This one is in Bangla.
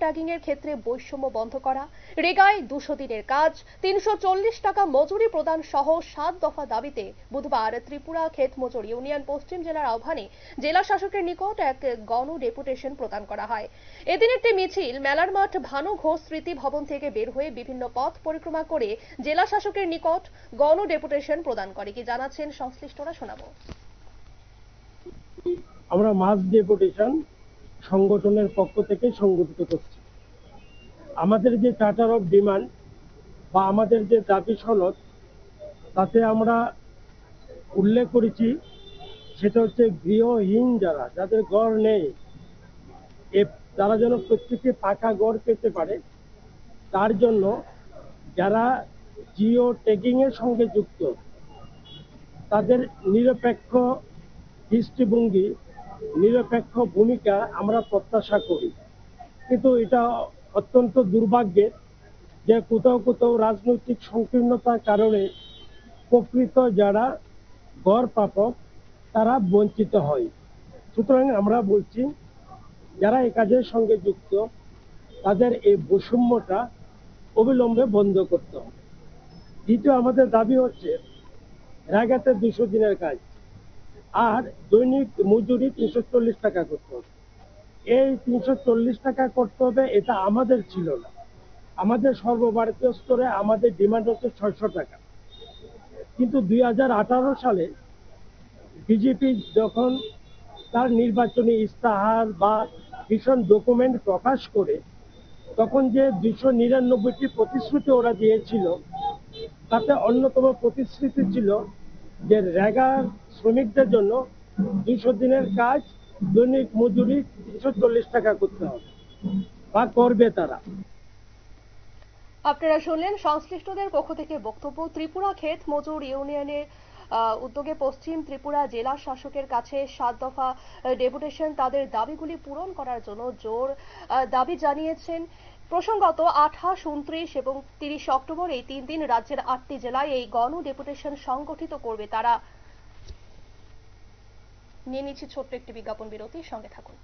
ট্যাগিং এর ক্ষেত্রে বৈষম্য বন্ধ করা, রেগায় 200 দিনের কাজ, 340 টাকা মজুরি প্রদান সহ 7 দফা দাবিতে বুধবার ত্রিপুরা ক্ষেত মজুর ইউনিয়ন পশ্চিম জেলার আহ্বানে জেলা শাসকের নিকট এক গণ ডেপুটেশন প্রদান করা হয়। এদিন একটি মিছিল মেলার মাঠ ভানু ঘোষ স্মৃতি ভবন থেকে বের হয়ে বিভিন্ন পথ পরিক্রমা করে জেলা শাসকের নিকট গণ ডেপুটেশন প্রদান করে। কি জানাচ্ছেন সংশ্লিষ্টরা শোনাবো। আমরা মাস ডেপুটেশন সংগঠনের পক্ষ থেকে সংগঠিত করছি। আমাদের যে চার্টার অফ ডিমান্ড বা আমাদের যে দাবি সনদ, তাতে আমরা উল্লেখ করেছি সেটা হচ্ছে গৃহহীন যাদের ঘর নেই, তারা যেন প্রত্যেকে পাকা ঘর পেতে পারে। তার জন্য যারা জিও ট্যাগিং এর সঙ্গে যুক্ত, তাদের নিরপেক্ষ দৃষ্টিভঙ্গি, নিরপেক্ষ ভূমিকা আমরা প্রত্যাশা করি। কিন্তু এটা অত্যন্ত দুর্ভাগ্যের যে কোথাও কোথাও রাজনৈতিক সংকীর্ণতার কারণে প্রকৃত যারা ঘর প্রাপক তারা বঞ্চিত হয়। সুতরাং আমরা বলছি, যারা এই কাজের সঙ্গে যুক্ত তাদের এই বৈষম্যটা অবিলম্বে বন্ধ করতে হবে। দ্বিতীয় আমাদের দাবি হচ্ছে রেগাতে 200 দিনের কাজ আর দৈনিক মজুরি 340 টাকা করতে হবে। এই 340 টাকা করতে হবে, এটা আমাদের ছিল না। আমাদের সর্বভারতীয় স্তরে আমাদের ডিমান্ড হচ্ছে 600 টাকা। কিন্তু 2018 সালে বিজেপি যখন তার নির্বাচনী ইস্তাহার বা ভীষণ ডকুমেন্ট প্রকাশ করে, তখন যে 299টি প্রতিশ্রুতি ওরা দিয়েছিল, তাতে অন্যতম প্রতিশ্রুতি ছিল যে রেগা শ্রমিকদের জন্য 200 দিনের কাজ, দৈনিক মজুরি 340 টাকা করতে হবে বা করবে তারা। আপনারা শুনলেন সংশ্লিষ্টদের পক্ষ থেকে বক্তব্য। ত্রিপুরা ক্ষেত মজুর ইউনিয়নের উদ্যোগে পশ্চিম ত্রিপুরা জেলা শাসকের কাছে 7 দফা ডেপুটেশন তাদের দাবিগুলি পূরণ করার জন্য জোর দাবি জানিয়েছেন। প্রসঙ্গত 28, 29 এবং 30 অক্টোবর এই 3 দিন রাজ্যের 8টি জেলায় এই গণ ডেপুটেশন সংগঠিত করবে তারা। নিয়ে নিচ্ছি ছোট্ট একটি বিজ্ঞাপন বিরতি, সঙ্গে থাকুন।